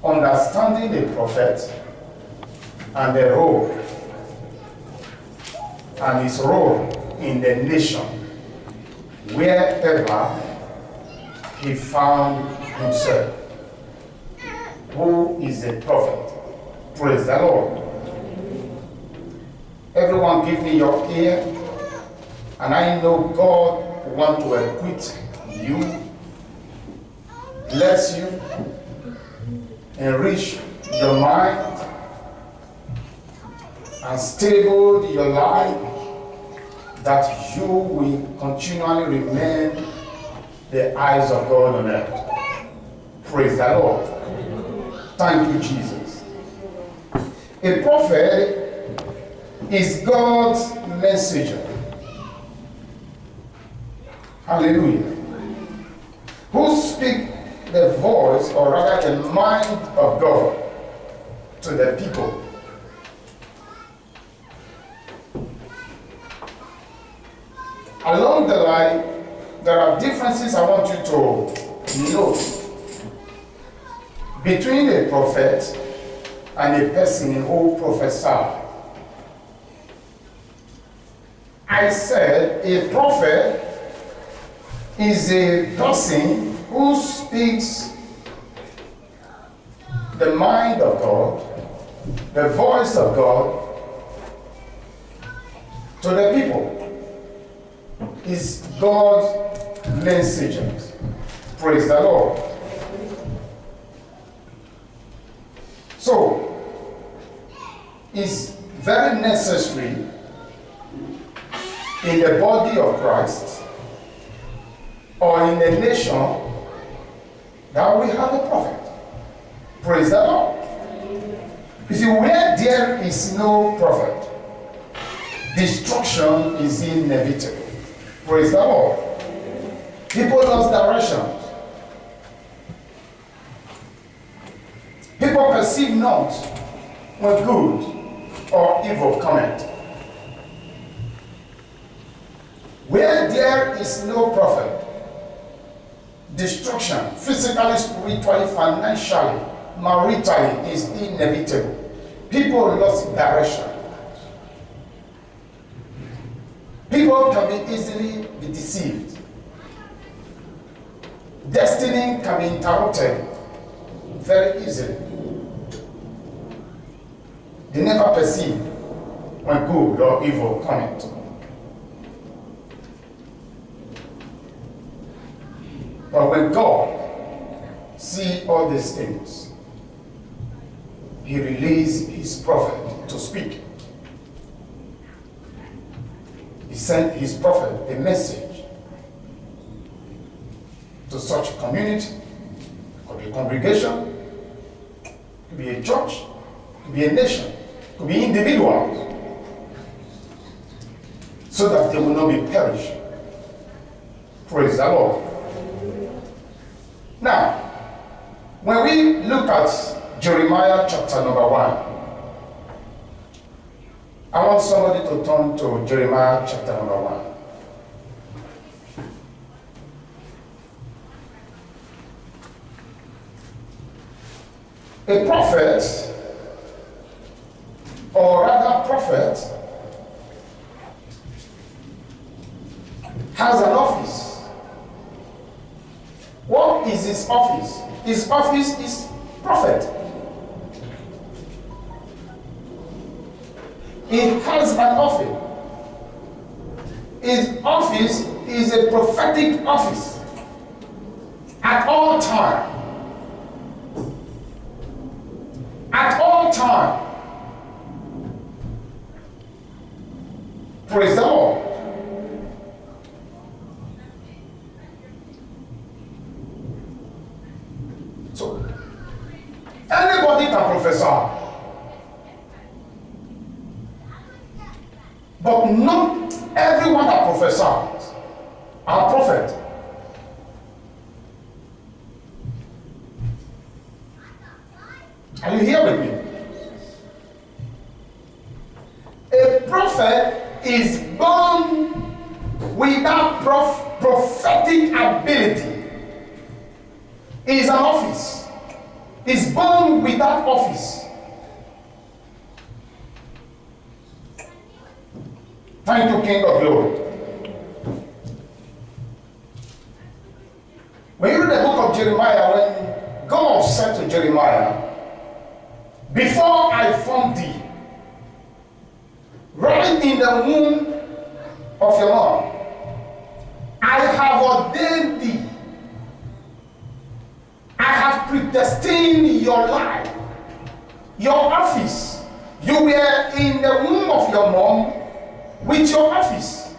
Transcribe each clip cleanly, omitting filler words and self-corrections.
understanding the prophet and the role and his role in the nation wherever he found himself. Who is a prophet? Praise the Lord. Everyone give me your ear, and I know God wants to equip you, bless you, enrich your mind, and stable your life, that you will continually remain the eyes of God on earth. Praise the Lord. Thank you, Jesus. A prophet is God's messenger. Hallelujah. Who speak the voice, or rather the mind of God to the people. Along the line, there are differences I want you to note between a prophet and a person who prophesies. I said a prophet is a person who speaks the mind of God, the voice of God to the people. Is God's messenger. Praise the Lord. So, it's very necessary in the body of Christ or in the nation that we have a prophet. Praise the Lord. You see, where there is no prophet, destruction is inevitable. Praise the Lord. People lost directions. People perceive not when good or evil cometh. Where there is no prophet, destruction, physically, spiritually, financially, maritally, is inevitable. People lost direction. People can be easily be deceived. Destiny can be interrupted very easily. They never perceive when good or evil cometh. But when God sees all these things, He released His prophet to speak. He sent His prophet a message to such a community. It could be a congregation, it could be a church, it could be a nation, it could be individuals, so that they will not be perished. Praise the Lord. Now, when we look at Jeremiah chapter number 1, I want somebody to turn to Jeremiah chapter number 1. A prophet, or rather prophet, has an office. What is his office? His office is prophet. He has an office. His office is a prophetic office at all time. At all time. Praise the Lord. So, anybody can prophesy. But not everyone that prophesies are prophet. Are you here with me? A prophet is born without prophetic ability. It is an office. is born with that office. Thank you, King of Glory. When you read the book of Jeremiah, when God said to Jeremiah, before I formed thee, right in the womb of your mom, I have ordained thee. I have predestined your life, your office. You were in the womb of your mom with your office.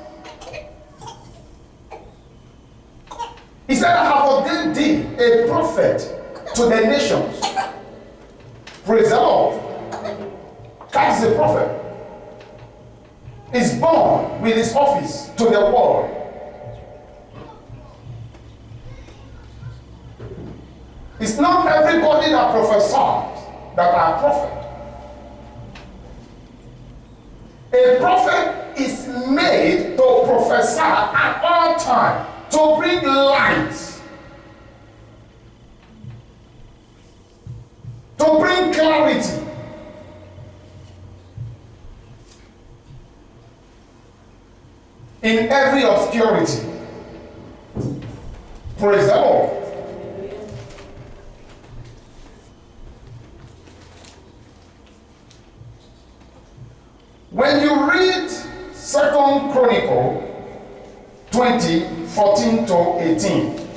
He said, I have ordained thee a prophet to the nations. Praise the Lord. That is a prophet. Is born with his office to the world. It's not everybody that prophesies that are prophet. A prophet is made to prophesy at all times, to bring light, to bring clarity. In every obscurity. Praise the Lord. When you read 2 Chronicle 20:14 to 18,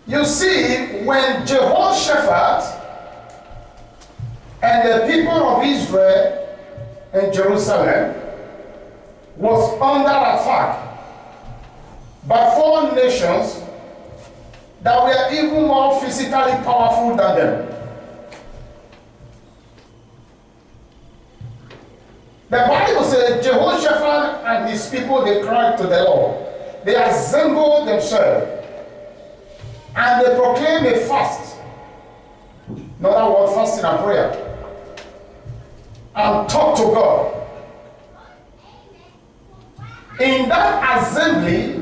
you see when Jehoshaphat and the people of Israel and Jerusalem was under attack by 4 nations that were even more physically powerful than them. The Bible says Jehoshaphat and his people, they cried to the Lord. They assembled themselves and they proclaimed a fast. In other words, fasting and prayer. And talk to God. In that assembly,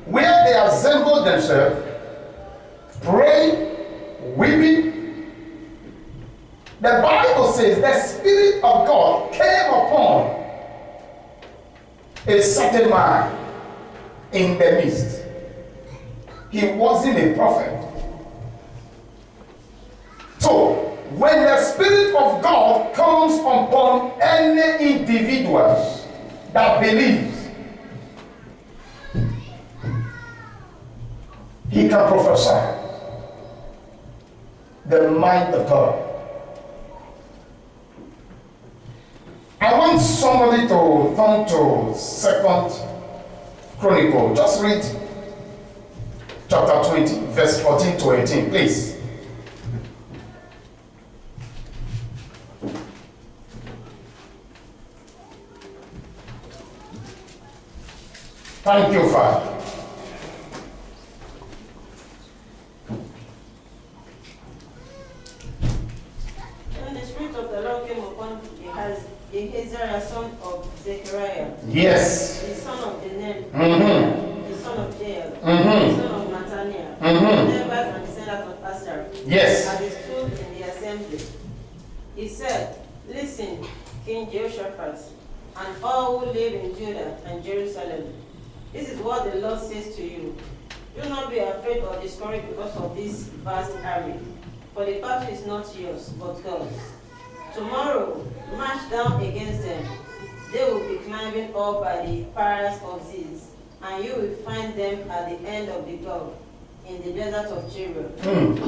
where they assembled themselves, praying, weeping, the Bible says the Spirit of God came upon a certain man in the midst. He wasn't a prophet. So, when the Spirit of God comes upon any individuals that believes, he can prophesy the mind of God. I want somebody to turn to 2 Chronicle. Just read chapter 20, verse 14 to 18, please. Thank you, Father. When the Spirit of the Lord came upon Jehaziah, son of Zechariah, yes, the son of Denel, the son of Jael, the son of Mattaniah, Nebat and descendant of Asher, yes, as he stood in the assembly. He said, listen, King Jehoshaphat, and all who live in Judah and Jerusalem. This is what the Lord says to you. Do not be afraid or discouraged because of this vast army, for the battle is not yours, but God's. Tomorrow, march down against them. They will be climbing up by the Paras of Ziz, and you will find them at the end of the Gulf, in the desert of Jeruel.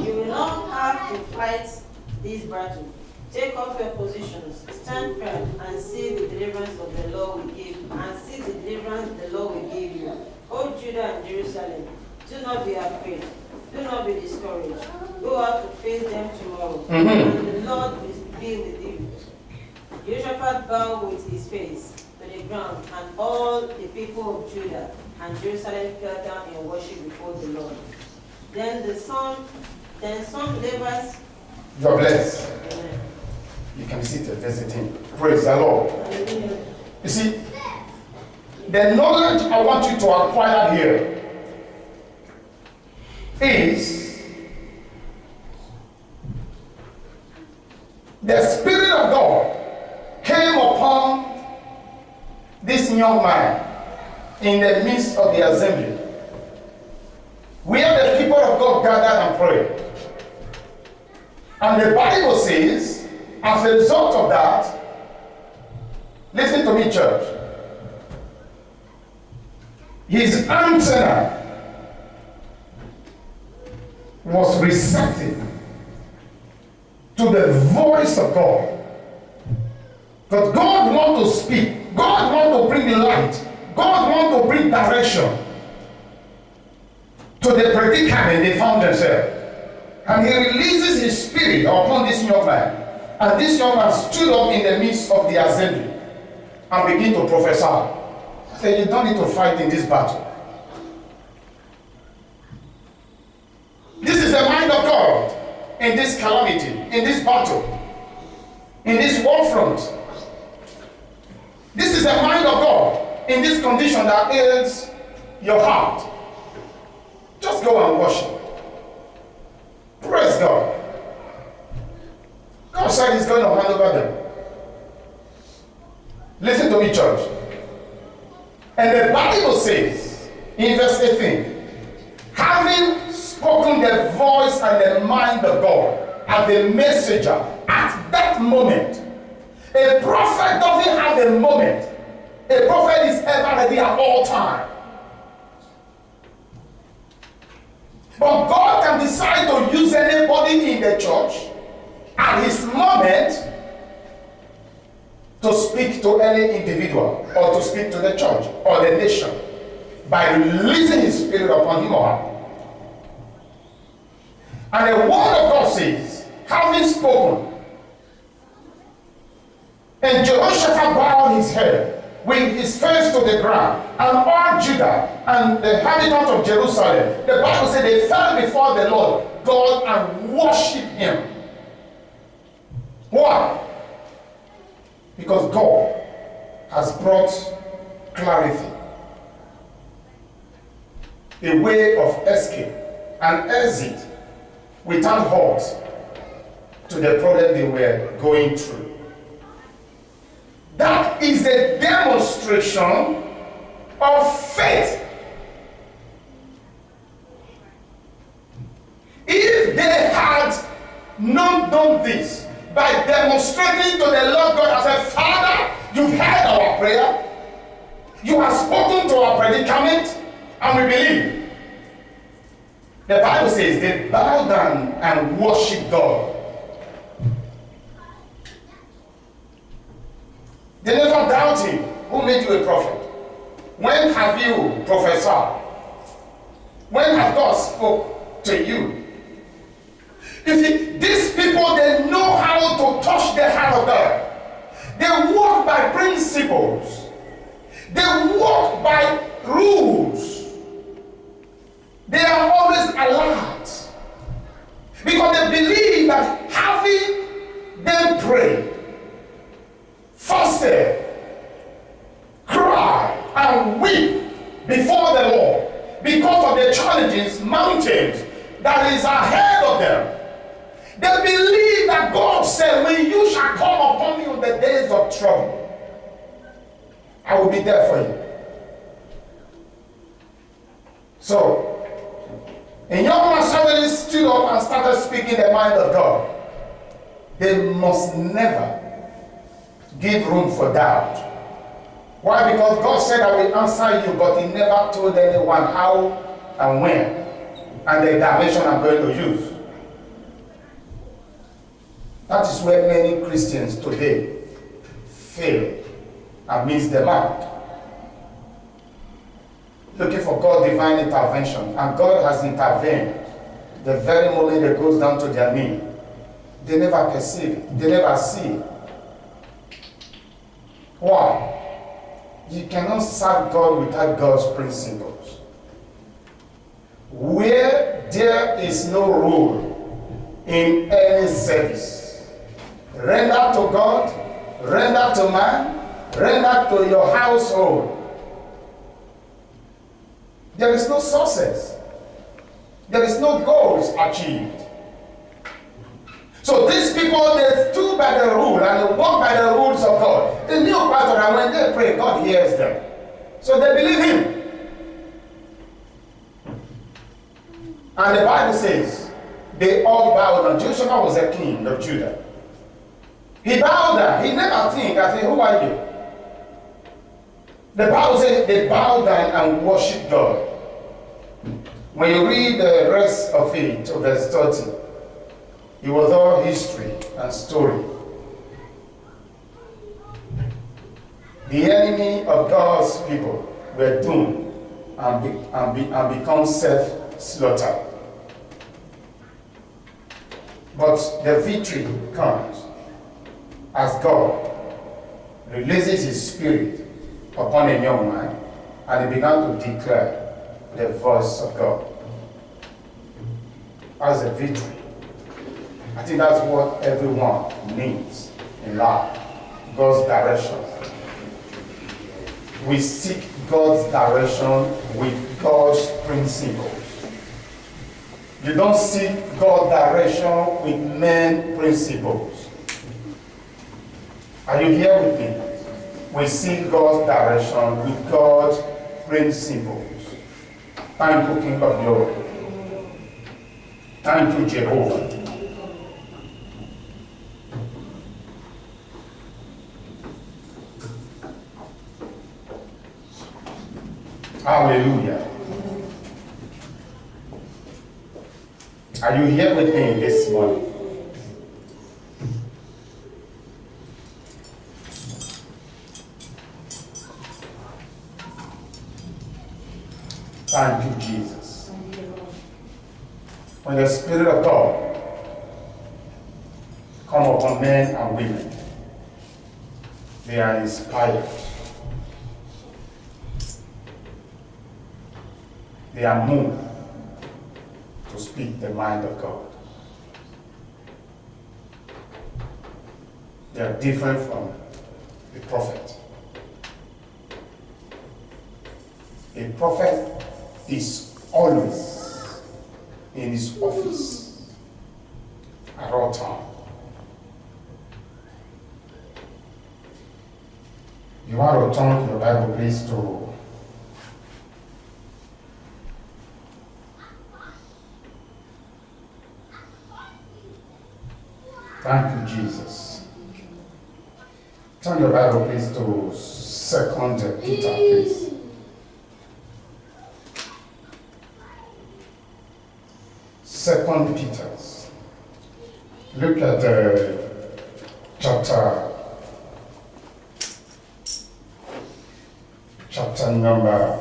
You will not have to fight this battle. Take up your positions, stand firm, and see the deliverance of the Lord will give, and see the deliverance the Lord will give you. O Judah and Jerusalem, do not be afraid. Do not be discouraged. Go out to face them tomorrow, and the Lord will be with you. Jehoshaphat bowed with his face to the ground, and all the people of Judah and Jerusalem fell down in worship before the Lord. Then some Levites. God bless. Amen. You can sit there, that's the thing. Praise the Lord. Hallelujah. You see, the knowledge I want you to acquire here is the Spirit of God came upon this young man in the midst of the assembly, where the people of God gathered and prayed. And the Bible says, as a result of that, listen to me, church, his antenna was receptive to the voice of God. But God wants to speak. God wants to bring light. God wants to bring direction to the predicament they found themselves. And he releases his spirit upon this young man. And this young man stood up in the midst of the assembly and began to prophesy. I said, you don't need to fight in this battle. This is the mind of God in this calamity, in this battle, in this war front. This is the mind of God in this condition that ails your heart. Just go and worship. Praise God. God said he's going to hand over them. Listen to me, church. And the Bible says, in verse 18, having spoken the voice and the mind of God as the messenger at that moment. A prophet doesn't have a moment. A prophet is ever ready at all times. But God can decide to use anybody in the church at his moment to speak to any individual or to speak to the church or the nation by releasing his spirit upon him or her. And the word of God says, having spoken, and Jehoshaphat bowed his head with his face to the ground, and all Judah and the inhabitants of Jerusalem, the Bible said they fell before the Lord God and worshiped him. Why? Because God has brought clarity, a way of escape, an exit without halt to the problem they were going through. That is a demonstration of faith. If they had not done this by demonstrating to the Lord God as a Father, you've heard our prayer, you have spoken to our predicament, and we believe. The Bible says they bow down and worship God. They never doubt him. Who made you a prophet? When have you prophesied? When have God spoke to you? You see, these people, they know how to touch the heart of God. They walk by principles. They walk by rules. They are always alert. Because they believe that having them pray, fasted, cry, and weep before the Lord because of the challenges, mountains that is ahead of them. They believe that God said, when you shall come upon me in the days of trouble, I will be there for you. So, a young man suddenly stood up and started speaking the mind of God. They must never give room for doubt. Why? Because God said, I will answer you, but he never told anyone how and when and the dimension I'm going to use. That is where many Christians today fail and miss the mark. Looking for God's divine intervention, and God has intervened the very moment it goes down to their knee. They never perceive it, they never see it. Why? You cannot serve God without God's principles. Where there is no rule in any service, render to God, render to man, render to your household. There is no success. There is no goals achieved. So these people, they stood by the rule and they walked by the rules of God. They knew part of that. When they pray, God hears them. So they believe him. And the Bible says, they all bowed down. Joshua was a king of Judah. He bowed down. He never think, I say, who are you? The Bible says they bowed down and worshiped God. When you read the rest of it, to verse 30, it was all history and story. The enemy of God's people were doomed and become self-slaughtered. But the victory comes as God releases his spirit upon a young man and he began to declare the voice of God as a victory. I think that's what everyone needs in life, God's direction. We seek God's direction with God's principles. You don't seek God's direction with men's principles. Are you here with me? We seek God's direction with God's principles. Thank you, King of Glory. Thank you, Jehovah. Hallelujah. Are you here with me this morning? Thank you, Jesus. When the Spirit of God comes upon men and women, they are inspired. They are moved to speak the mind of God. They are different from the prophet. A prophet is always in his office at all times. You want to turn to the Bible, please, to thank you, Jesus. Turn your Bible, please, to 2 Peter, please. 2 Peter. Look at chapter number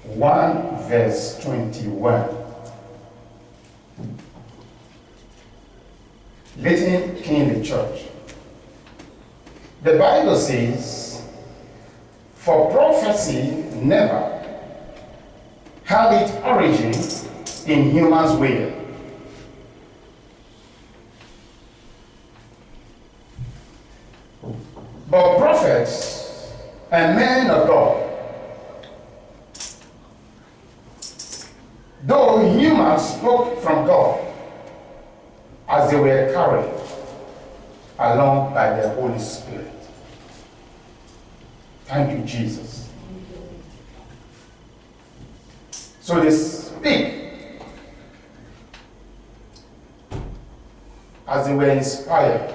1, verse 21. Listen, in the church. The Bible says, for prophecy never had its origin in human's will. But prophets and men of God, though humans spoke from God as they were carried along by the Holy Spirit. Thank you, Jesus. So they speak as they were inspired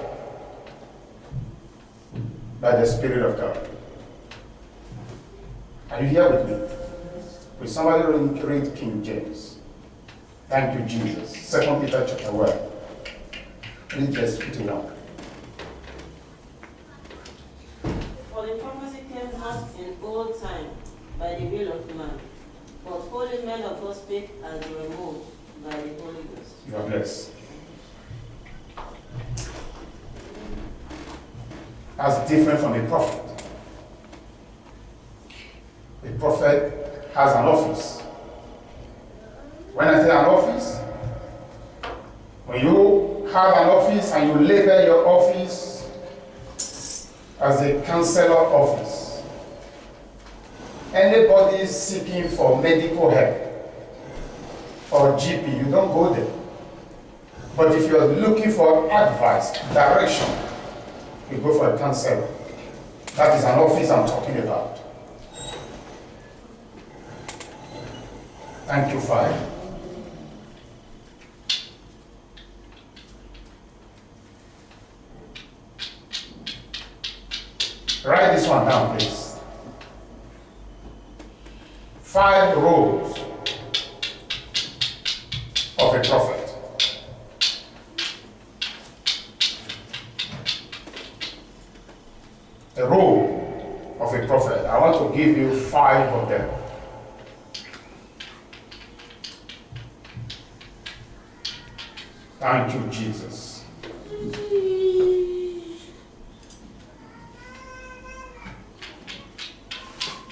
by the Spirit of God. Are you here with me? Will somebody read King James? Thank you, Jesus. 2 Peter chapter 1. Read verse 51. For the prophecy came not in old time by the will of man, but holy men of God spake as they were moved by the Holy Ghost. You are blessed. That's different from a prophet. A prophet has an office. When I say an office, when you have an office and you label your office as a counselor office, anybody seeking for medical help or GP, you don't go there. But if you're looking for advice, direction, you go for a counselor. That is an office I'm talking about. Thank you, Father. Write this one down, please. 5 roles of a prophet. The role of a prophet. I want to give you 5 of them. Thank you, Jesus.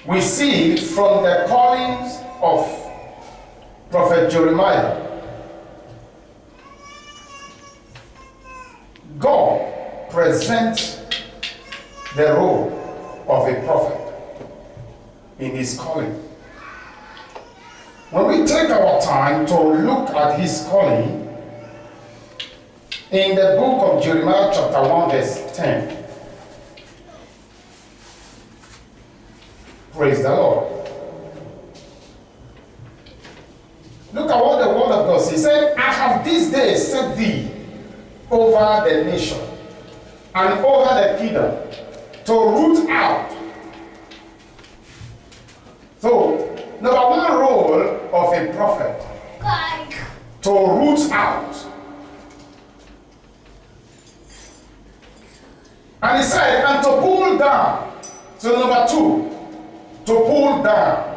We see from the callings of Prophet Jeremiah, God presents the role of a prophet in his calling. When we take our time to look at his calling, in the book of Jeremiah chapter 1 verse 10, praise the Lord. Look at what the word of God says. He said, I have this day set thee over the nation and over the kingdom to root out. So, number one role of a prophet, to root out. And he said, and to pull down. So number 2, to pull down.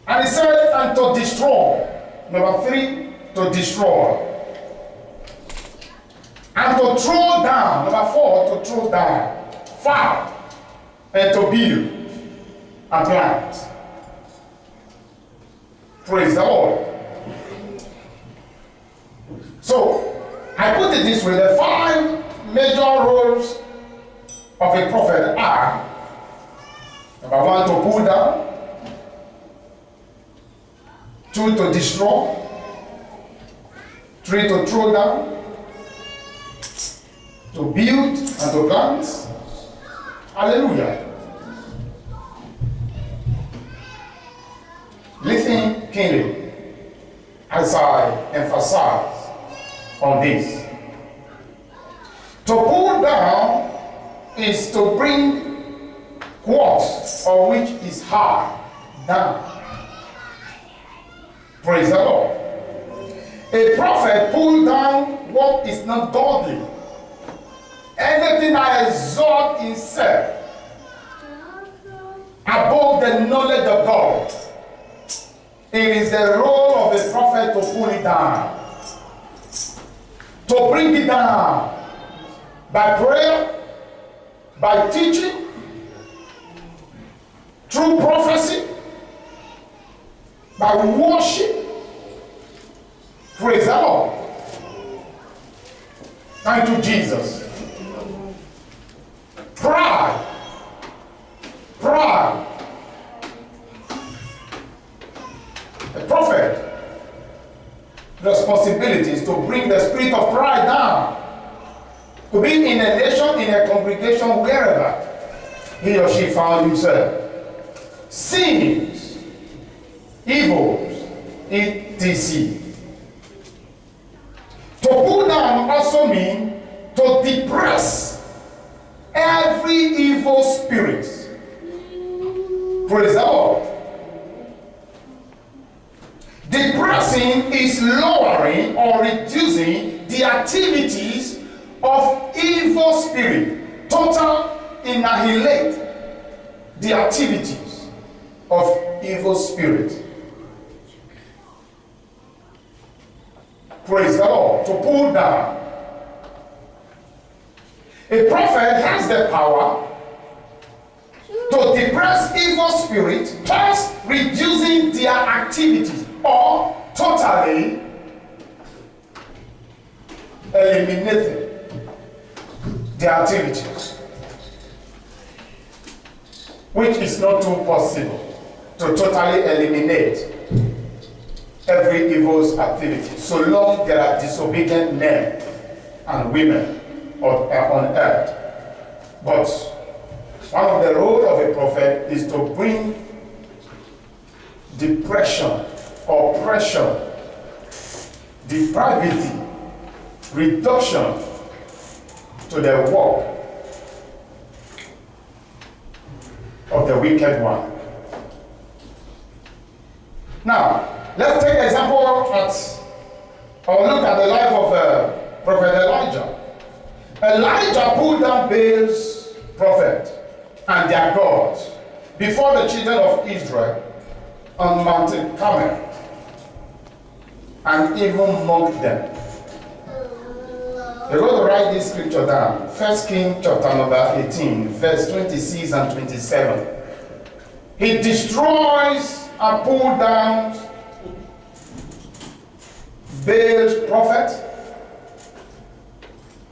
And he said, and to destroy. Number 3, to destroy. And to throw down. Number 4, to throw down. 5, and to build and plant. Praise the Lord. So, I put it this way, the 5 major roles of a prophet are: number 1, to pull down; 2, to destroy; 3, to throw down; to build and to plant. Hallelujah. Listen keenly as I emphasize on this. To pull down is to bring what or which is high down. Praise the Lord. A prophet pull down what is not godly. Anything that exalts himself above the knowledge of God. It is the role of a prophet to pull it down. To bring it down by prayer, by teaching, through prophecy, by worship. Praise the Lord. Thank you, Jesus. Pride. The prophet responsibility is to bring the spirit of pride down. To be in a nation, in a congregation, wherever he or she found himself. Sins, evils, etc. To pull down also means to depress every evil spirit. Praise the Lord. Depressing is lowering or reducing the activities of evil spirit. Total annihilate the activities of evil spirit. Praise the Lord. To pull down. A prophet has the power to depress evil spirit, thus reducing their activities or totally eliminating their activities, which is not too possible to totally eliminate every evil activity, so long there are disobedient men and women on earth. But one of the roles of a prophet is to bring depression, oppression, depravity, reduction to the work of the wicked one. Now, let's take an example or look at the life of Prophet Elijah. Elijah pulled down Baal's prophet and their gods before the children of Israel on Mount Carmel and even mocked them. We're going to write this scripture down. 1 Kings chapter number 18, verse 26 and 27. He destroys and pulls down Baal's prophet,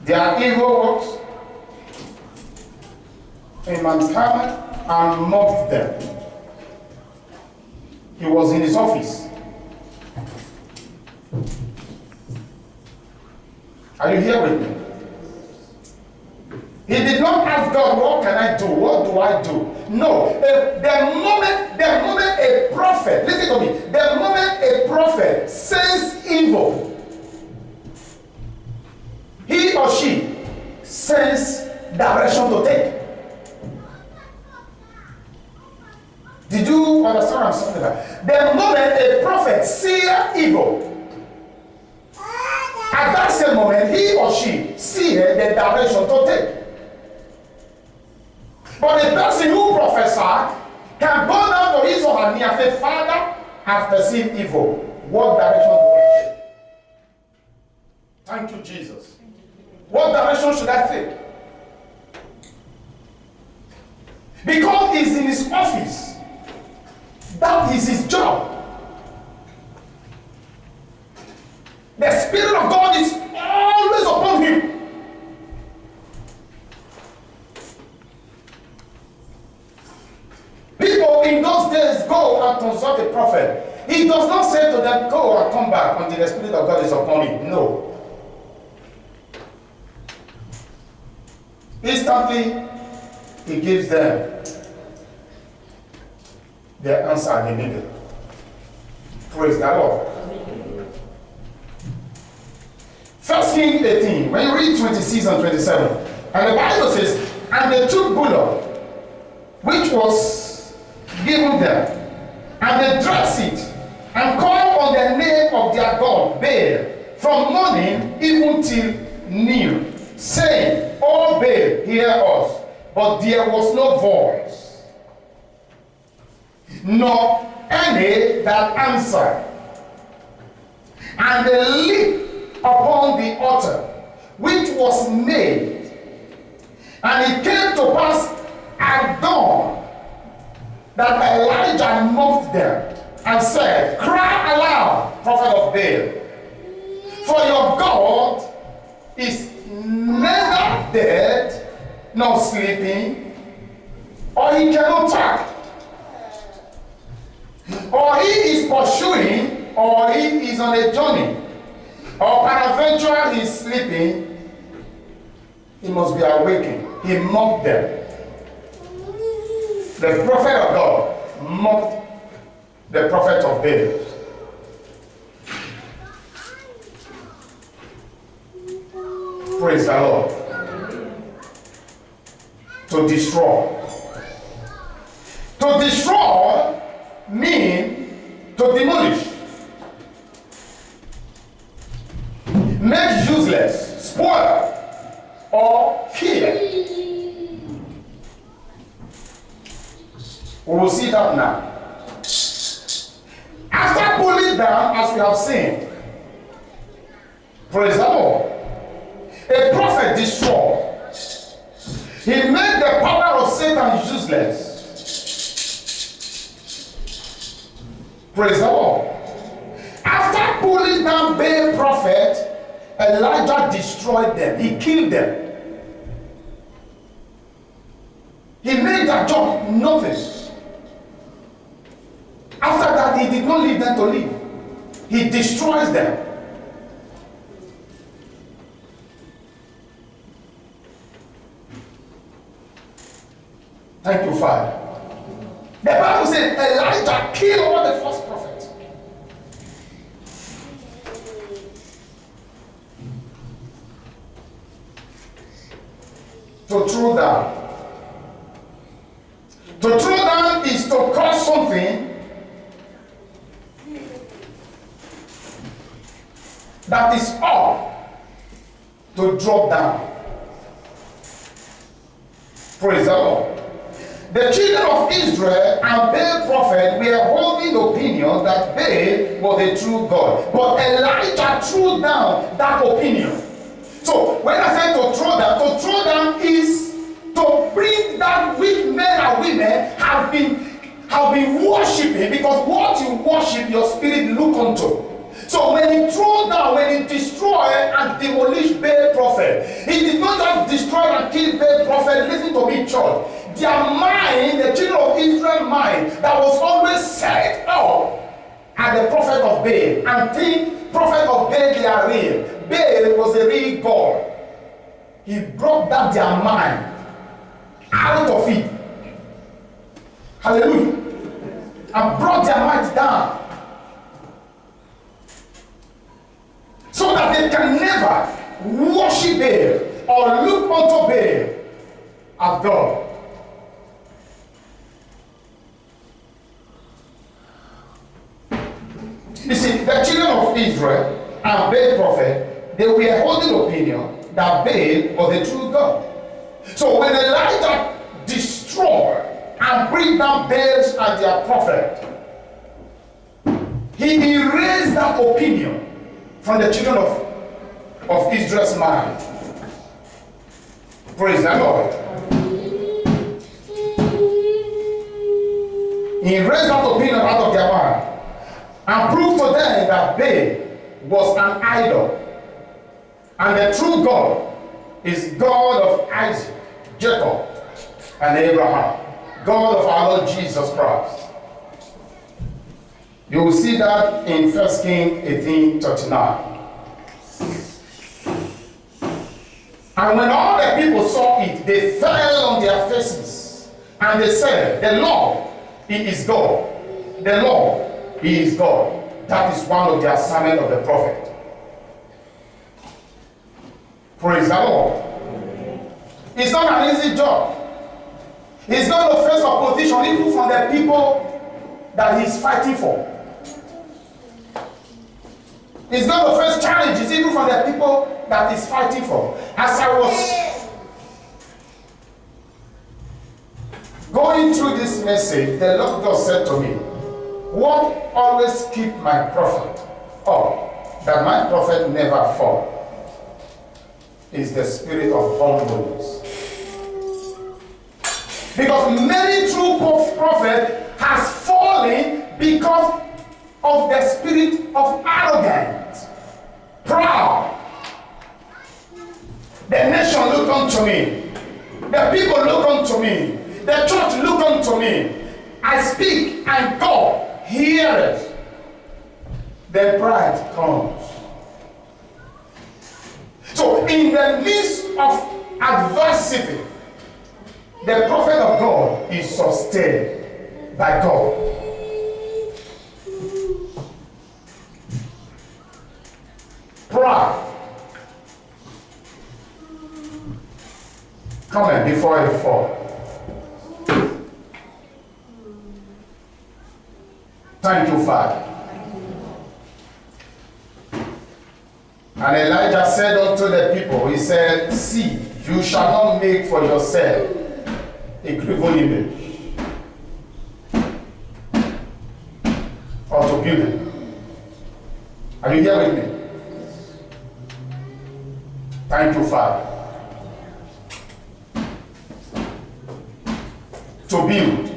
their evil works in Mount Carmel, and mocked them. He was in his office. Are you here with me? He did not ask God, what can I do? What do I do? No. The moment a prophet, listen to me, the moment a prophet says evil, he or she sense direction to take. Did you understand what I'm saying about? The moment a prophet sees evil, at that same moment, he or she sees the direction to take. But the person who prophesies can go down to his or her knee and say, Father, I've perceived evil. What direction do I take? Thank you, Jesus. What direction should I take? Because he's in his office. That is his job. The Spirit of God is always upon him. People in those days go and consult a prophet. He does not say to them, go and come back until the Spirit of God is upon him. No. Instantly, he gives them the answer they needed. Praise the Lord. 1 Kings 18, when you read 26 and 27, and the Bible says, and they took bullock, which was given them, and they dressed it, and called on the name of their God, Baal, from morning even till noon, saying, O Baal, hear us. But there was no voice, nor any that answered. And they leaped upon the altar, which was made. And it came to pass at dawn that Elijah mocked them and said, cry aloud, prophet of Baal, for your God is neither dead nor sleeping, or he cannot talk, or he is pursuing, or he is on a journey, or peradventure he is sleeping, he must be awakened. He mocked them. The prophet of God mocked the prophet of Baal. Praise the Lord. To destroy. To destroy means to demolish, make useless, spoil, or kill. We will see that now. After pulling down, as we have seen, praise the Lord, a prophet destroyed. He made the power of Satan useless. Praise the Lord. After pulling down Baal prophet, Elijah destroyed them. He killed them. He made that job nothing. After that, he did not leave them to live. he destroys them. Thank you, Father. The Bible said Elijah killed all the false prophets. To throw down. To throw down is to cause something that is up to drop down. Praise the Lord. The children of Israel and Baal prophet were holding opinion that Baal was the true God. But Elijah threw down that opinion. So when I say to throw down is to bring that which men and women have been worshiping, because what you worship, your spirit look unto. So when he threw down, when he destroyed and demolished Baal prophet, he did not just destroy and kill Baal prophet. Listen to me, church. Their mind, the children of Israel mind, that was always set up at the prophet of Baal, and think prophet of Baal, they are real. Baal was a real God. He brought that their mind out of it. Hallelujah. And brought their mind down, so that they can never worship Baal or look unto Baal as God. You see, the children of Israel and Baal prophet, they were holding opinion that Baal was the true God. So when Elijah destroyed and bring down Baals and their prophet, he erased that opinion from the children of Israel's mind. Praise the Lord. He erased that opinion out of their mind and proved to them that Baal was an idol, and the true God is God of Isaac, Jacob, and Abraham, God of our Lord Jesus Christ. You will see that in 1 Kings 18:39. And when all the people saw it, they fell on their faces, and they said, "The Lord, He is God. The Lord, He is God." That is one of the assignments of the prophet. Praise the Lord. It's not an easy job. He's going to face opposition even from the people that he's fighting for. He's going to face challenges even from the people that he's fighting for. As I was going through this message, the Lord God said to me, "What always keep my prophet up, that my prophet never fall, is the spirit of humbleness." Because many true prophets has fallen because of the spirit of arrogance, proud. The nation look unto me. The people look unto me. The church look unto me. I speak and God hears. The pride comes. So in the midst of adversity, the prophet of God is sustained by God. Pride coming before he fall. Thank you, Father. And Elijah said unto the people, he said, "See, you shall not make for yourself a graven image, or to build it." Are you here with me? Thank you, Father. To build.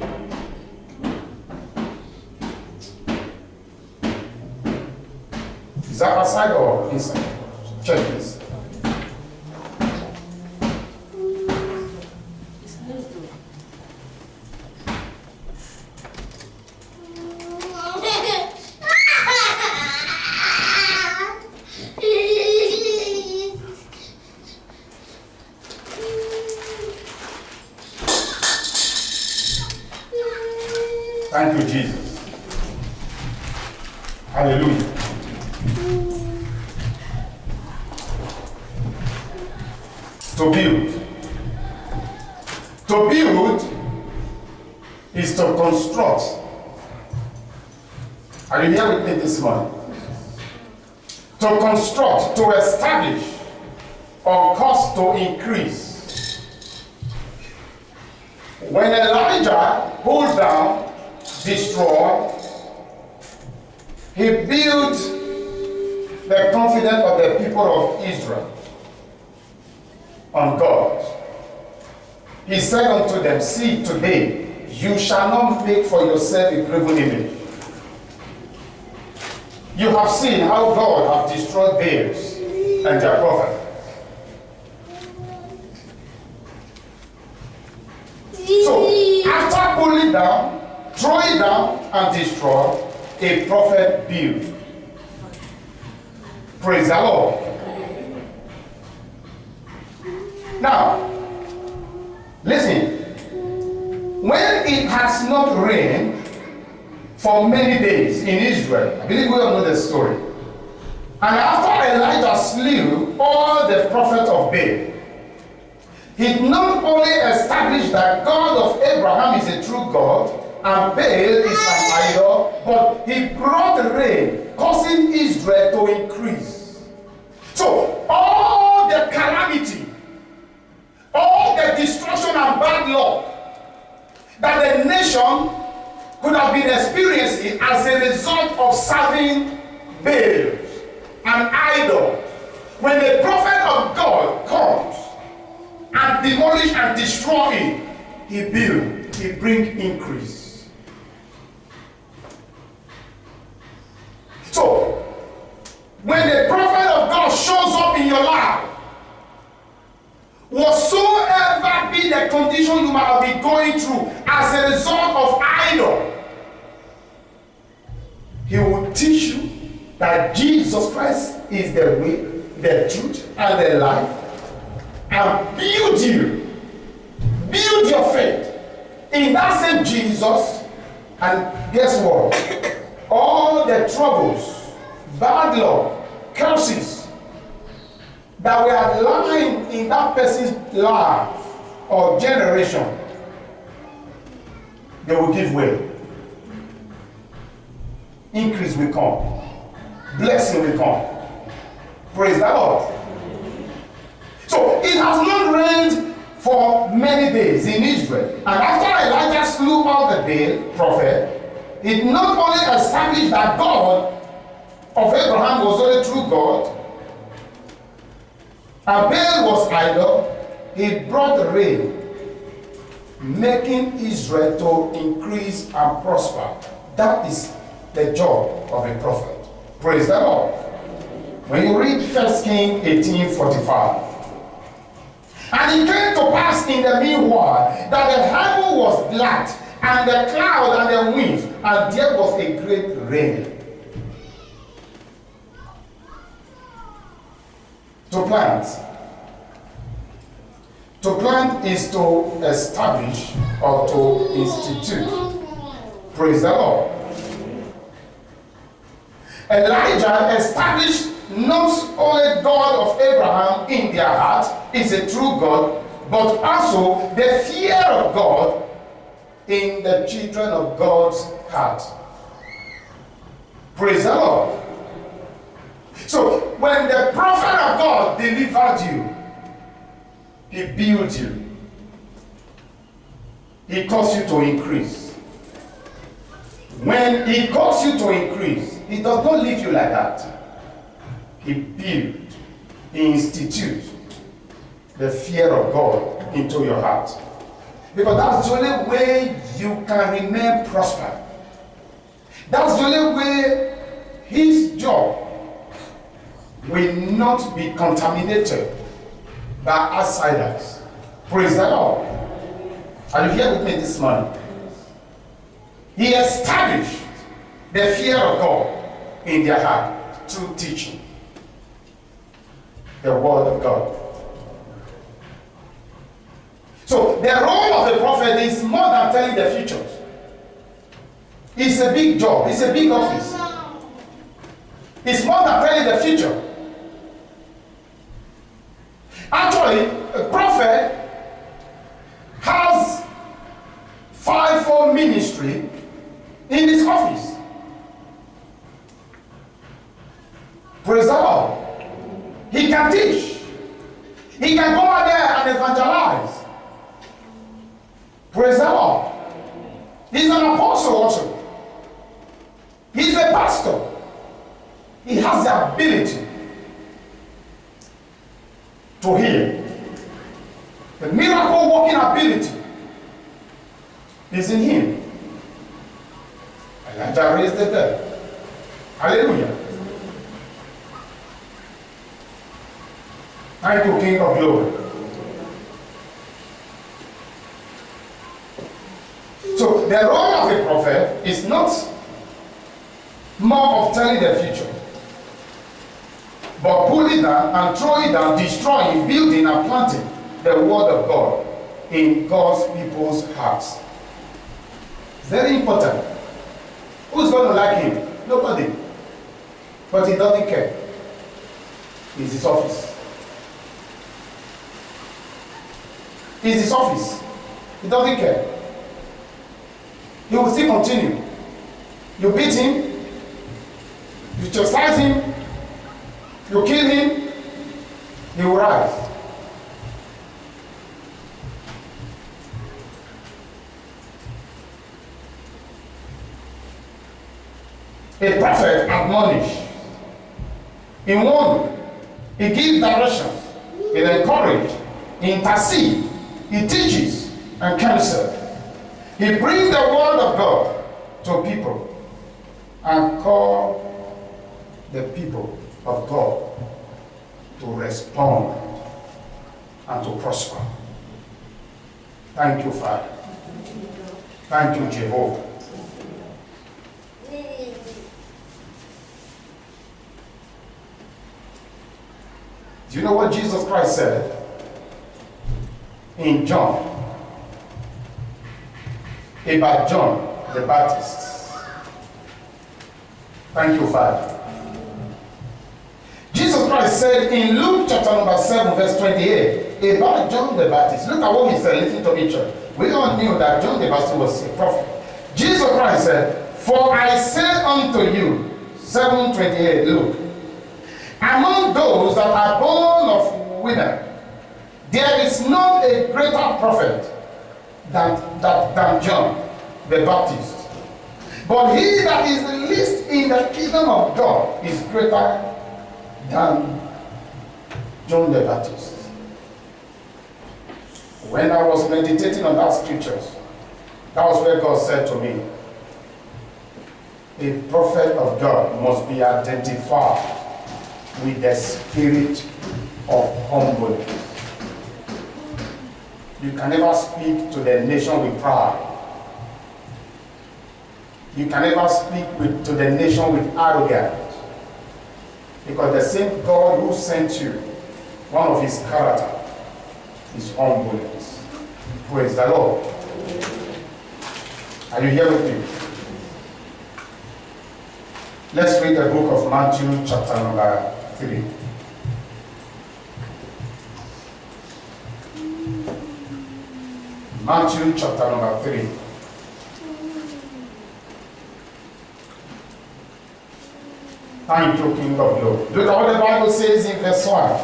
Is that outside or inside? Check this. Thank you, Jesus. Hallelujah. To build. To build is to construct. Are you here with me this morning? To construct, to establish, or cause to increase. When Elijah pulled down, destroyed, he built the confidence of the people of Israel on God. He said unto them, see, today you shall not make for yourself a graven image. You have seen how God has destroyed Baals and their prophet. So, after pulling down, throwing down, and destroy, a prophet built. Praise the Lord. Now, listen. When it has not rained for many days in Israel, I believe we all know the story. And after Elijah slew all the prophets of Baal, he not only established that God of Abraham is a true God and Baal is an idol, but he brought rain, causing Israel to increase. So all the calamity, all the destruction and bad luck that the nation could have been experiencing as a result of serving Baal, an idol, when the prophet of God comes and demolish and destroy it, he build, he bring increase. So, when the prophet of God shows up in your life, whatsoever be the condition you might have been going through as a result of idol, he will teach you that Jesus Christ is the way, the truth, and the life, and build your faith in that same Jesus. And guess what? All the troubles, bad luck, curses that were lying in that person's life or generation, they will give way. Increase will come. Blessing will come. Praise the Lord. So it has not rained for many days in Israel. And after Elijah slew all the Baal prophet, it not only established that God of Abraham was only true God, and Baal was idol, he brought rain, making Israel to increase and prosper. That is the job of a prophet. Praise the Lord. When you read 1 Kings 18:45, and it came to pass in the meanwhile that the heaven was black, and the cloud and the wind, and there was a great rain. To plant. To plant is to establish or to institute. Praise the Lord. Elijah established not only God of Abraham in their heart is a true God, but also the fear of God in the children of God's heart. Praise the Lord. So when the prophet of God delivered you, he built you. He caused you to increase. When he caused you to increase, he does not leave you like that. He built, he institutes the fear of God into your heart. Because that's the only way you can remain prosperous. That's the only way his job will not be contaminated by outsiders. Praise the Lord. Are you here with me this morning? He established the fear of God in their heart through teaching the word of God. So the role of the prophet is more than telling the futures. It's a big job. It's a big office. It's more than telling the future. Actually, a prophet has fivefold ministry in his office. Praise the Lord. He can teach. He can go out there and evangelize. Praise the Lord. He's an apostle also. He's a pastor. He has the ability to heal. The miracle working ability is in him. Elijah raised the dead. Hallelujah. Thank you, King of Glory. So the role of a prophet is not more of telling the future, but pull it down and throw it down, destroying, building and planting the word of God in God's people's hearts. Very important. Who's going to like him? Nobody. But he doesn't care. It's his office. It's his office. He doesn't care. He will still continue. You beat him, you chastise him, you kill him, he will rise. A prophet admonishes, he warns, he gives direction, he encourages, he intercedes, he teaches and counsels. He brings the word of God to people and call the people of God to respond and to prosper. Thank you, Father. Thank you, Jehovah. Do you know what Jesus Christ said in John about John the Baptist? Thank you, Father. Jesus Christ said in Luke chapter number 7 verse 28 about John the Baptist. Look at what he said. Listen to me, church. We all knew that John the Baptist was a prophet. Jesus Christ said, "For I say unto you," 7:28 Luke, "among those that are born of women, there is not a greater prophet than John the Baptist. But he that is the least in the kingdom of God is greater than John the Baptist." When I was meditating on that scriptures, that was where God said to me, a prophet of God must be identified with the spirit of humbleness. You can never speak to the nation with pride. You can never speak to the nation with arrogance. Because the same God who sent you, one of his character is humbleness. Praise the Lord. Are you here with me? Let's read the book of Matthew chapter number 3. Matthew chapter number 3. Thank you, King of Glory. Look at what the Bible says in verse 1.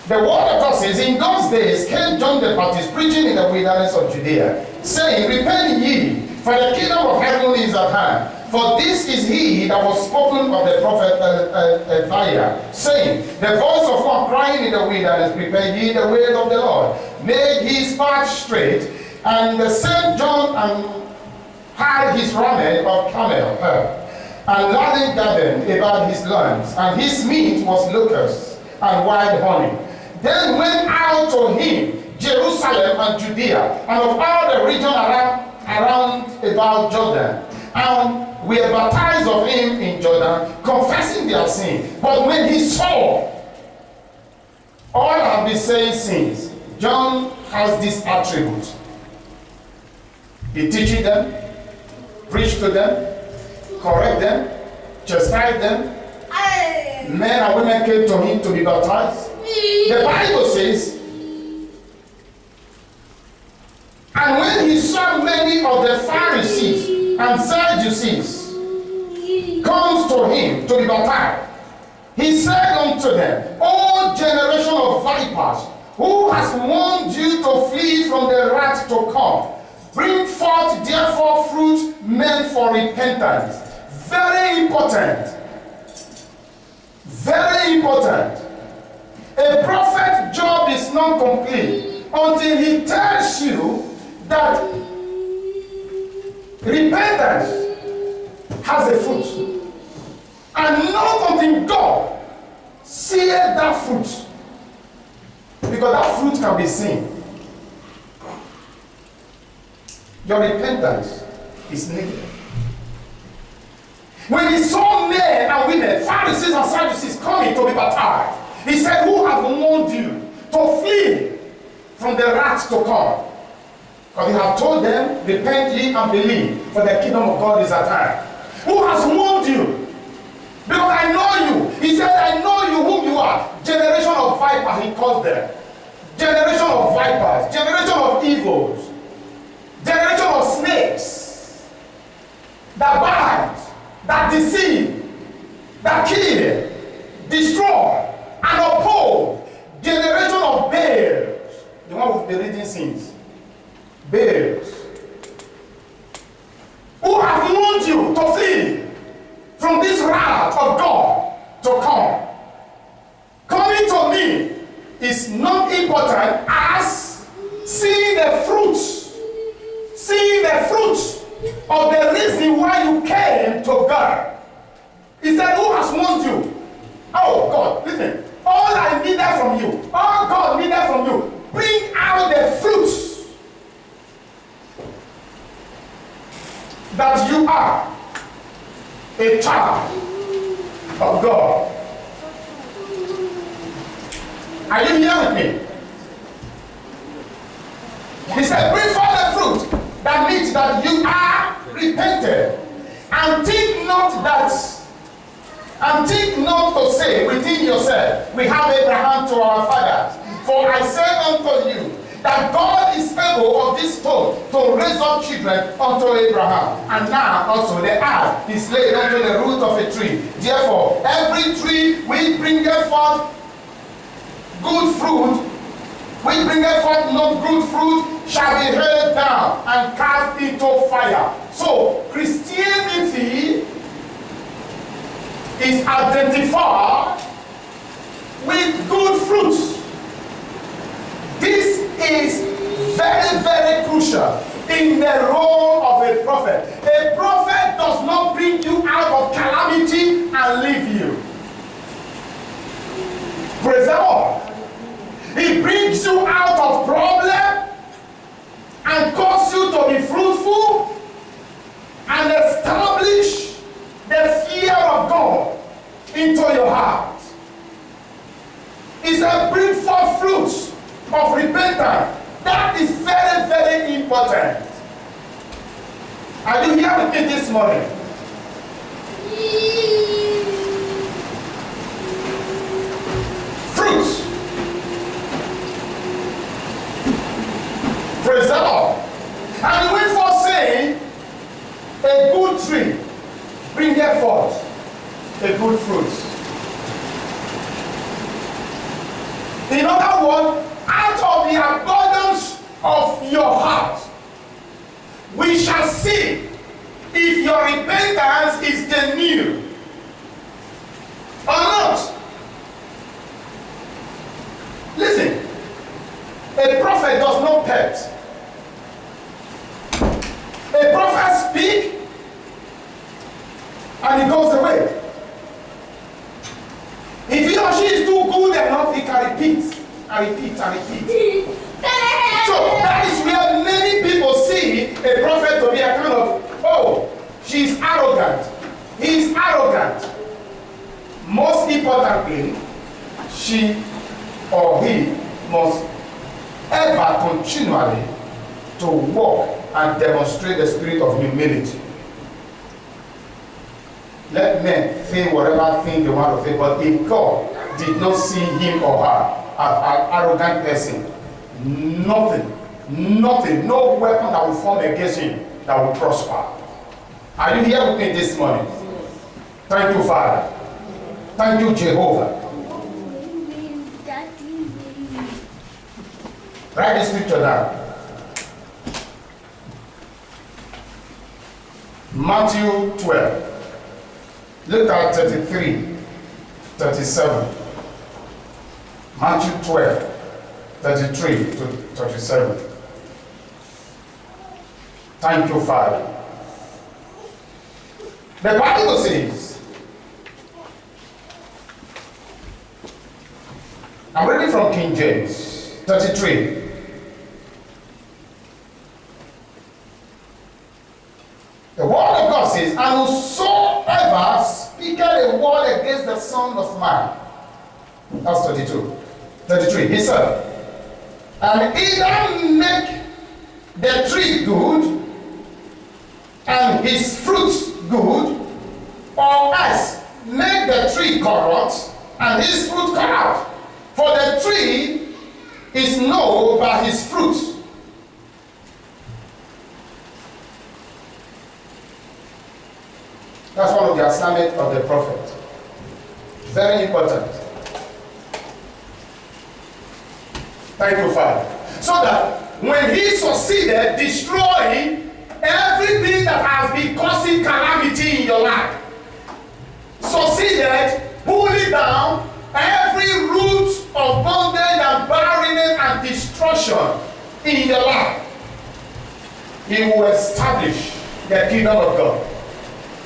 The word of God says, "In those days came John the Baptist preaching in the wilderness of Judea, saying, Repent ye, for the kingdom of heaven is at hand. For this is he that was spoken of the prophet Isaiah, saying, The voice of one crying in the wilderness, Prepare ye the way of the Lord, make his path straight. And the same John had his raiment of camel hair, and laden garden about his loins, and his meat was locusts and wild honey. Then went out to him Jerusalem and Judea, and of all the region around about Jordan, and were baptized of him in Jordan, confessing their sin. But when he saw all have been saying sins, John has this attribute. He teaches them, preach to them, correct them, chastise them. Men and women came to him to be baptized. The Bible says, and when he saw many of the Pharisees and Sadducees comes to him to be baptized, he said unto them, O generation of vipers, who has warned you to flee from the wrath to come? Bring forth therefore fruit meant for repentance. Very important. Very important. A prophet's job is not complete until he tells you that repentance has a fruit. And not until God sees that fruit. Because that fruit can be seen. Your repentance is needed. When he saw men and women, Pharisees and Sadducees coming to be baptized, he said, who have warned you to flee from the wrath to come? Because he have told them, repent ye and believe, for the kingdom of God is at hand. Who has warned you? Because I know you. He said, I know you whom you are. Generation of vipers, he calls them. Generation of vipers, generation of evils, generation of snakes, that bite, that deceive, that kill, destroy, and oppose. Generation of Baals, the one with the reading sins. Baals, who have warned you to flee from this wrath of God to come. Coming to me is not important as seeing the fruits of the reason why you came to God. He said, who has warned you? Oh God, listen, all I needed from you, all God needed from you, bring out the fruits that you are a child of God. Are you here with me? He said, bring forth the fruit that means that you are repented. And think not to say within yourself, we have Abraham to our fathers. For I say unto you, that God is able of this stone to raise up children unto Abraham. And now also the earth is laid unto the root of a tree. Therefore, every tree which bringeth forth good fruit, which bringeth forth not good fruit, shall be held down and cast into fire. So, Christianity is identified with good fruits. This is very, very crucial in the role of a prophet. A prophet does not bring you out of calamity and leave you. Praise the Lord. He brings you out of problem and cause you to be fruitful and establish the fear of God into your heart. He said, bring forth fruits of repentance. That is very, very important. Are you here with me this morning? Fruits. Praise the Lord. And he went forth saying, a good tree bringeth forth a good fruit. In other words, out of the abundance of your heart, we shall see if your repentance is genuine or not. Listen, a prophet does not pet. A prophet speaks and he goes away. If he or she is too good enough, he can repeat and repeat and repeat. So that is where many people see a prophet to be a kind of, oh, she's arrogant. He is arrogant. Most importantly, she or he must ever continually to walk and demonstrate the spirit of humility. Let men think whatever thing they want to think, but if God did not see him or her as an arrogant person, nothing, no weapon that will form against him that will prosper. Are you here with me this morning? Thank you, Father. Thank you, Jehovah. Write the scripture down. Matthew 12. Look at 33, 37. Matthew 12, 33 to 37. Thank you, Father. The Bible says, I'm reading from King James, 33. The word of God says, and whosoever speaketh a word against the Son of Man. That's 32. 33. He said, and either make the tree good and his fruits good, or else make the tree corrupt and his fruit corrupt. For the tree is known by his fruit. That's one of the assignments of the prophet. Very important. Thank you, Father. So that when he succeeded destroying everything that has been causing calamity in your life, succeeded pulling down every root of bondage and barrenness and destruction in your life, he will establish the kingdom of God.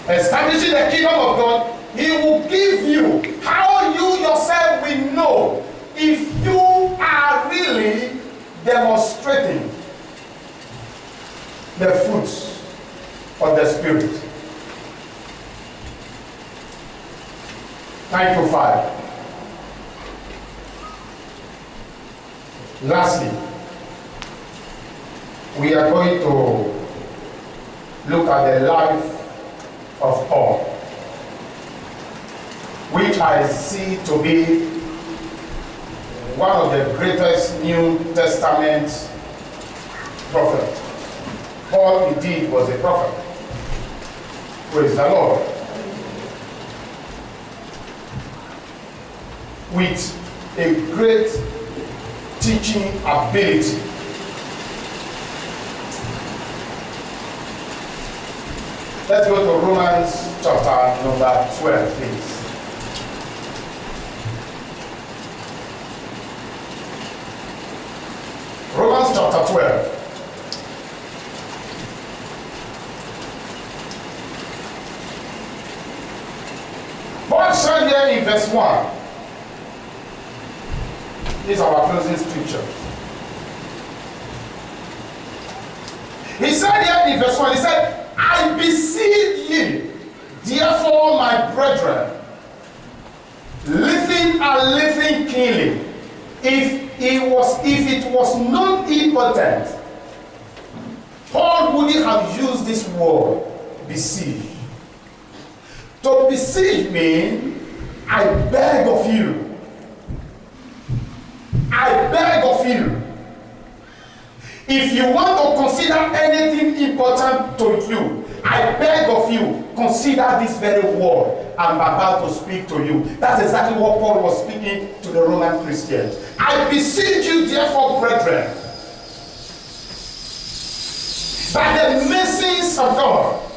Establishing the kingdom of God, he will give you how you yourself will know if you are really demonstrating the fruits of the Spirit. Thank you, Father. Lastly, we are going to look at the life of Paul, which I see to be one of the greatest New Testament prophets. Paul indeed was a prophet. Praise the Lord. With a great teaching ability. Let's go to Romans chapter number 12, please. Romans chapter 12. Paul said here in verse 1. This is our closing scripture. He said here in verse 1, he said, I beseech ye, therefore, my brethren, living keenly, if it was not impotent, Paul wouldn't have used this word, beseech. To beseech means, I beg of you. I beg of you. If you want to consider anything important to you, I beg of you, consider this very word I'm about to speak to you. That's exactly what Paul was speaking to the Roman Christians. I beseech you, therefore, brethren, by the mercies of God,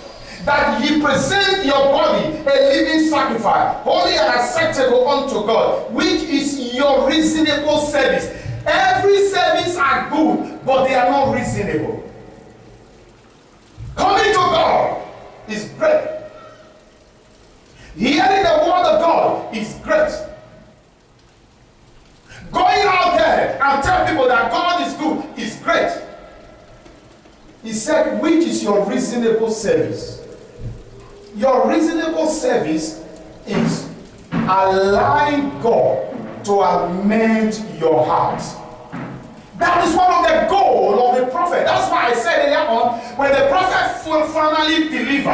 that ye present your body a living sacrifice, holy and acceptable unto God, which is your reasonable service. Every service are good, but they are not reasonable. Coming to God is great. Hearing the word of God is great. Going out there and tell people that God is good is great. He said, which is your reasonable service? Your reasonable service is allowing God to amend your heart. That is one of the goals of the prophet. That's why I said earlier on, when the prophet finally delivers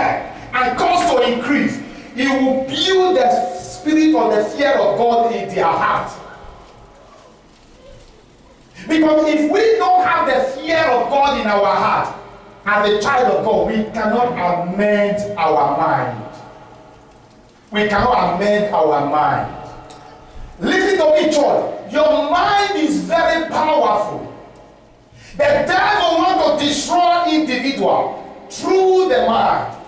and calls to increase, he will build the spirit of the fear of God in their heart. Because if we don't have the fear of God in our heart, as a child of God, we cannot amend our mind. We cannot amend our mind. Listen to me, church. Your mind is very powerful. The devil wants to destroy individual through the mind.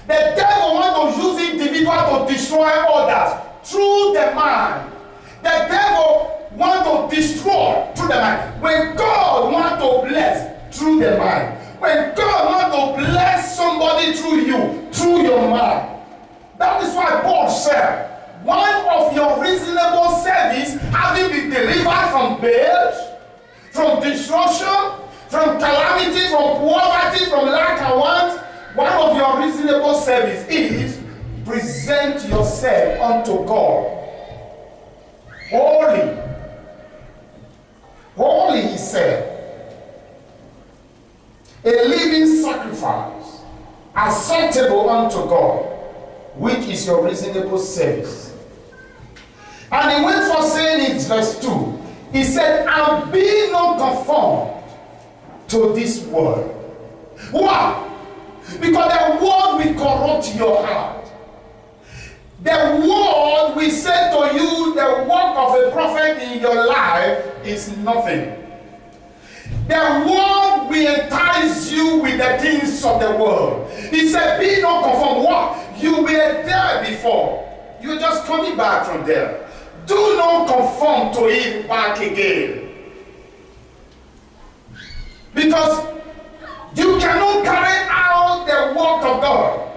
The devil wants to use individual to destroy others through the mind. The devil wants to destroy through the mind. When God wants to bless through the mind. When God wants to bless somebody through you, through your mind. That is why Paul said, one of your reasonable service having been delivered from bales, from destruction, from calamity, from poverty, from lack and want, one of your reasonable service is present yourself unto God. Holy. Holy, he said. A living sacrifice, acceptable unto God, which is your reasonable service. And he went for saying in verse 2, he said, and be not conformed to this world. Why? Because the world will corrupt your heart. The world will say to you, the work of a prophet in your life is nothing. The world will entice you with the things of the world. He said, be not conformed. What? You were there before. You're just coming back from there. Do not conform to it back again. Because you cannot carry out the work of God.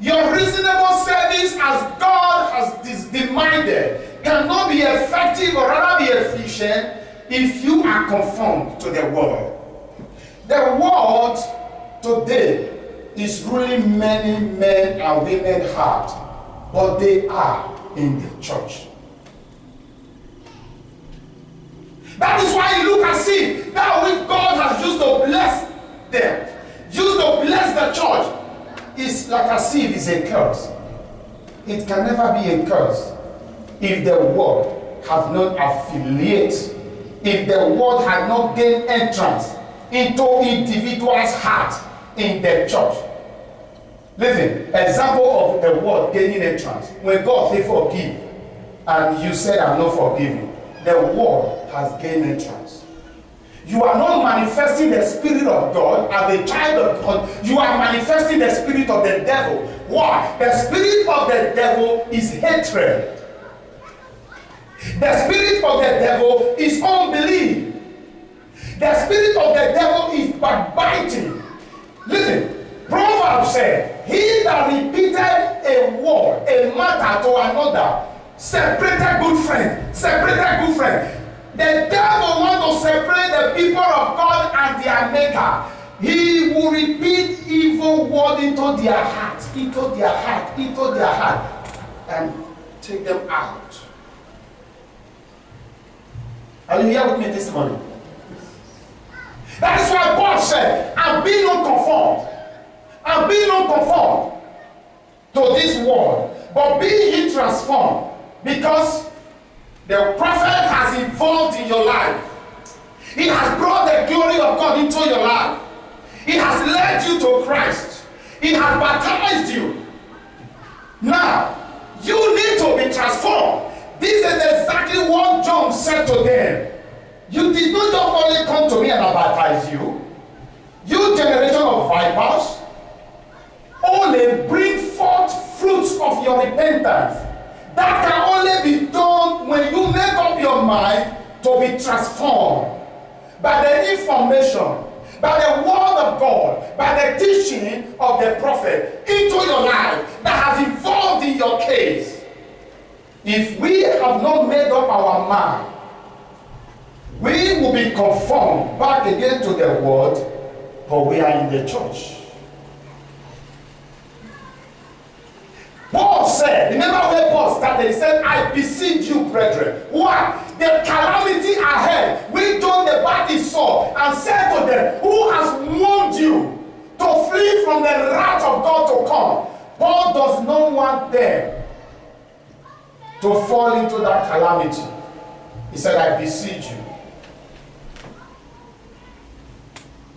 Your reasonable service as God has demanded cannot be effective or rather be efficient if you are conformed to the world. The world today is ruling many men and women's heart, but they are in the church. That is why you look and see that which God has used to bless them, used to bless the church, is like as if it's a curse. It can never be a curse if the word have not affiliated, if the word had not gained entrance into individual's heart in the church. Listen, example of the word gaining entrance. When God say forgive, and you said I'm not forgiving, the word has gained entrance. You are not manifesting the Spirit of God as a child of God. You are manifesting the spirit of the devil. Why? The spirit of the devil is hatred. The spirit of the devil is unbelief. The spirit of the devil is backbiting. Listen, Proverbs said, he that repeated a word, a matter to another, separated good friend. Separated good friend. The devil wants to separate the people of God and their maker. He will repeat evil word into their heart, and take them out. Are you here with me this morning? That is why Paul said, and be not conformed. And be not conformed to this world, but be ye transformed. Because the prophet has involved in your life. He has brought the glory of God into your life. He has led you to Christ. He has baptized you. Now, you need to be transformed. This is exactly what John said to them. You did not just only come to me and I baptize you. You generation of vipers, only bring forth fruits of your repentance. That can only be done when you make up your mind to be transformed by the information, by the word of God, by the teaching of the prophet into your life that has involved in your case. If we have not made up our mind, we will be conformed back again to the word, but we are in the church. Paul said, remember where Paul started? He said, I beseech you, brethren. Why? The calamity ahead, which which John the Baptist saw and said to them, who has warned you to flee from the wrath of God to come? Paul does not want them to fall into that calamity. He said, I beseech you.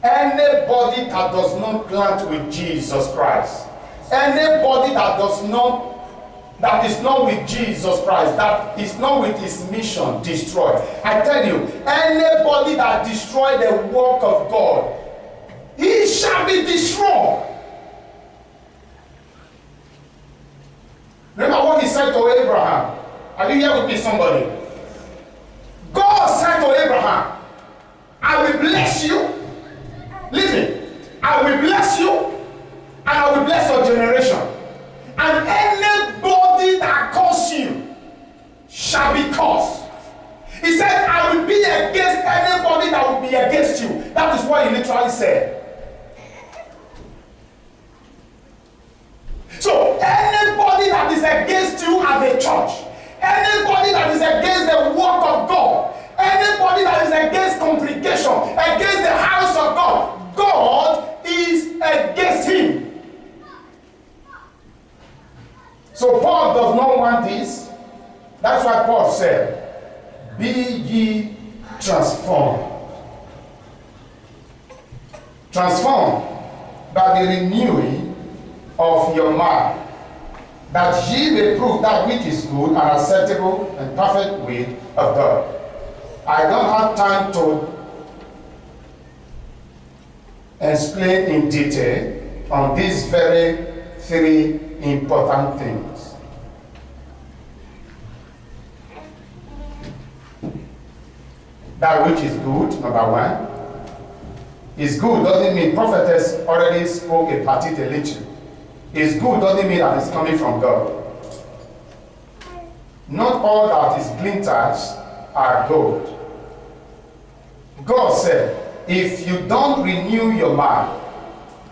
Anybody that does not plant with Jesus Christ, anybody that is not with Jesus Christ, that is not with his mission, destroy. I tell you, anybody that destroy the work of God, he shall be destroyed. Remember what he said to Abraham. Are you here with me, somebody? God said to Abraham, I will bless you. Listen, I will bless you, and I will bless your generation. And anybody that curses you shall be cursed. He said, I will be against anybody that will be against you. That is what he literally said. So, anybody that is against you as a church, anybody that is against the work of God, anybody that is against congregation, against the house of God, God is against him. So Paul does not want this. That's why Paul said, be ye transformed. Transformed by the renewing of your mind, that ye may prove that which is good and acceptable and perfect will of God. I don't have time to explain in detail on these very three important things. That which is good, number one. Is good doesn't mean prophetess already spoke a particular literature. Is good doesn't mean that it's coming from God. Not all that is glinters are gold. God said, if you don't renew your mind,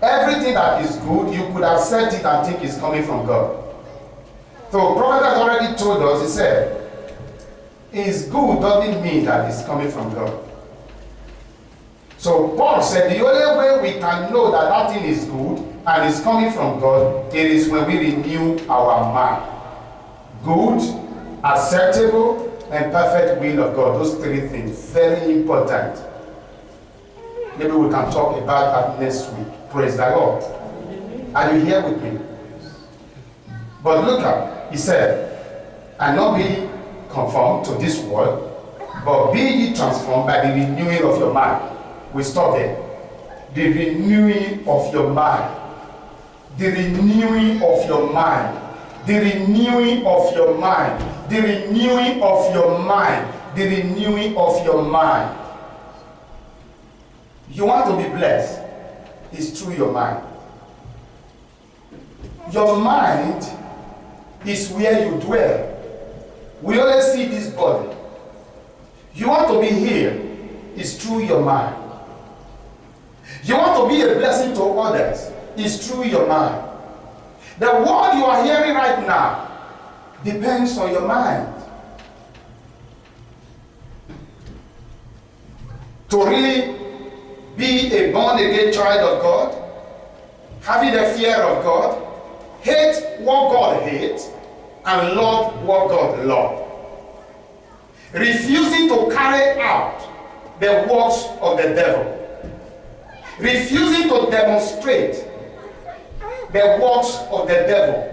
everything that is good, you could accept it and think it's coming from God. So prophet has already told us, he said, it's good doesn't mean that it's coming from God. So Paul said the only way we can know that that thing is good and is coming from God, it is when we renew our mind. Good, acceptable, and perfect will of God. Those three things, very important. Maybe we can talk about that next week. Praise the Lord. Are you here with me? But look up, he said, and not be conformed to this world, but be ye transformed by the renewing of your mind. We stop there. The renewing of your mind. The renewing of your mind. The renewing of your mind. The renewing of your mind. The renewing of your mind. You want to be blessed, it's through your mind. Your mind is where you dwell. We always see this body. You want to be here, it's through your mind. You want to be a blessing to others, it's through your mind. The word you are hearing right now depends on your mind. To really be a born-again child of God, having the fear of God, hate what God hates, and love what God loves. Refusing to carry out the works of the devil. Refusing to demonstrate the works of the devil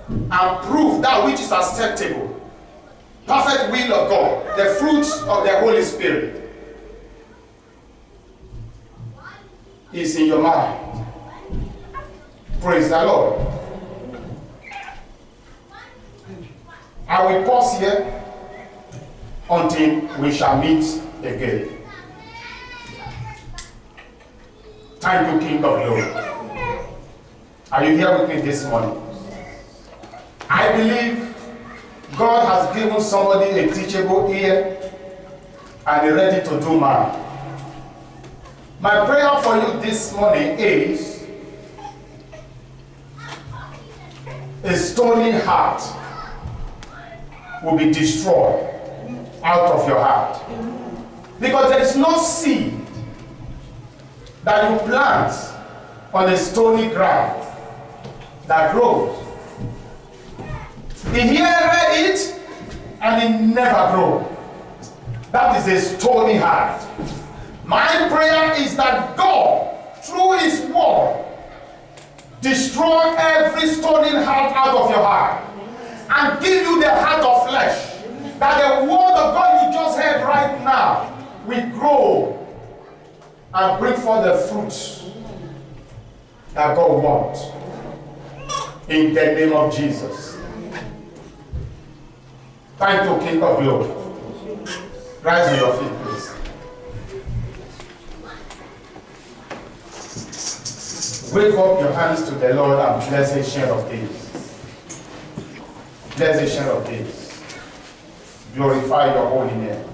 and prove that which is acceptable, perfect will of God, the fruits of the Holy Spirit is in your mind. Praise the Lord. I will pause here until we shall meet again. Thank you, King of Glory. Are you here with me this morning? I believe God has given somebody a teachable ear and a ready to do man. My prayer for you this morning is a stony heart will be destroyed out of your heart. Because there is no seed that you plant on a stony ground that grows. He heareth it and it never grows. That is a stony heart. My prayer is that God, through His word, destroy every stony heart out of your heart and give you the heart of flesh. That the word of God you just heard right now will grow and bring forth the fruit that God wants. In the name of Jesus. Thank you, King of Glory. Rise on your feet, please. Wave up your hands to the Lord and bless His share of days. Bless His share of days. Glorify your holy name.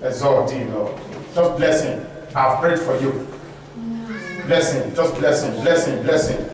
Exalt thee, Lord. Just bless Him. I've prayed for you. Bless Him. Just bless Him. Bless Him. Bless Him.